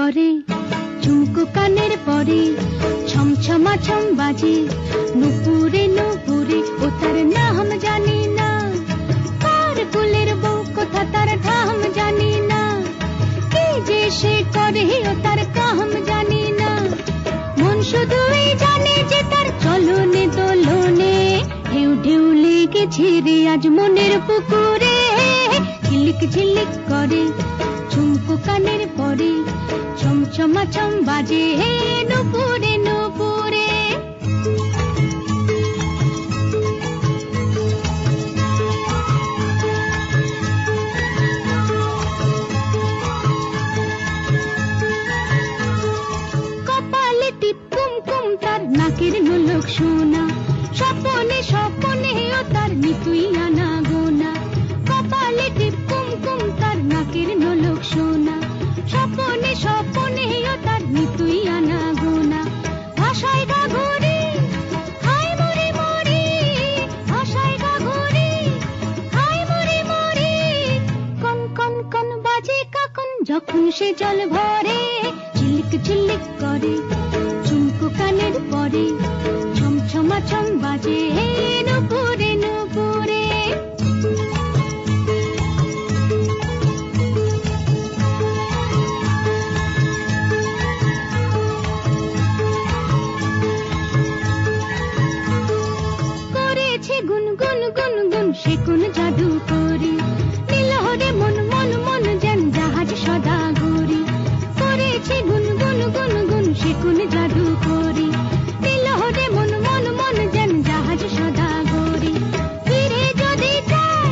করে, ঝুমকো কানের পরে, ছমছমা ছম বাজে, নুপুরে নুপুরে ও তার নাম জানি না, কার কুলের বউ কোথা তার ধাম জানি না, কি যে সে করে ও তার কাম জানি না, মন শুধুই জানে যে তার চলনে দোলনে ঢেউ ঢেউ লেগেছে রে আজ মনের পুকুরে, ঝিলিক ঝিলিক করে, ঝুমকো কানের পরে, ছমছমা ছম বাজে, নুপুরে নুপুরে। কপালে টিপ কুমকুম তার নাকের নোলক সোনা, স্বপনে স্বপনে ও তার নিতুই আনা গোনা, কপালে টিপ কুমকুম তার নাকের নোলক সোনা, স্বপনে স্বপনে ও তার নিতুই আনা গোনা, ভাষায় গা ঘুরে হায় মরে মরে, ভাষায় গা ঘুরে হায় মরে মরে, কন কন কন বাজে কাকন যখন সে জল ভরে, ঝিলিক ঝিলিক করে, ঝুমকো কানের পরে, ছমছমা ছম বাজে, নুপুরে নুপুরে। করেছে গুনগুন গুনগুন সে কোন জাদু করে, নীলহরে মন মন মন যেন জাহাজ সদা ঘুরি, করেছে গুনগুন গুনগুন সে কোন জাদু করে, নীলহরে মন মন মন যেন জাহাজ সদা ঘুরি, ফিরে যদি চায়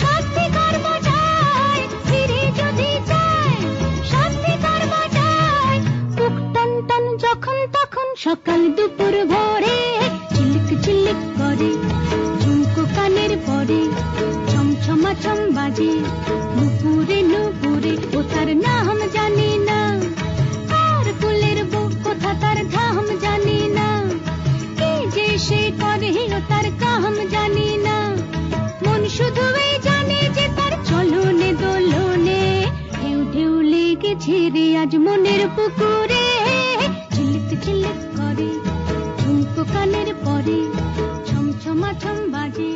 সত্যিকার মজায়, ফিরে যদি চায় সত্যিকার মজায়, বুক টান টান যখন তখন সকাল দুপুর ভোরে, ঝিলিক ঝিলিক করে, ঝুমকো কানের পরে, ছমছমা ছম বাজে, নুপুরে নুপুরে ও তার নাম জানি না, কার কুলের বউ কোথা তার ধাম জানি না, কি যে সে করে ও তার কাম জানি না, মন শুধুই জানে যে তার চলনে দোলনে ঢেউ ঢেউ লেগেছে রে আজ মনের পুকুরে, ঝিলিক ঝিলিক করে, ঝুমকো কানের পরে, ছমছমা ছম বাজে,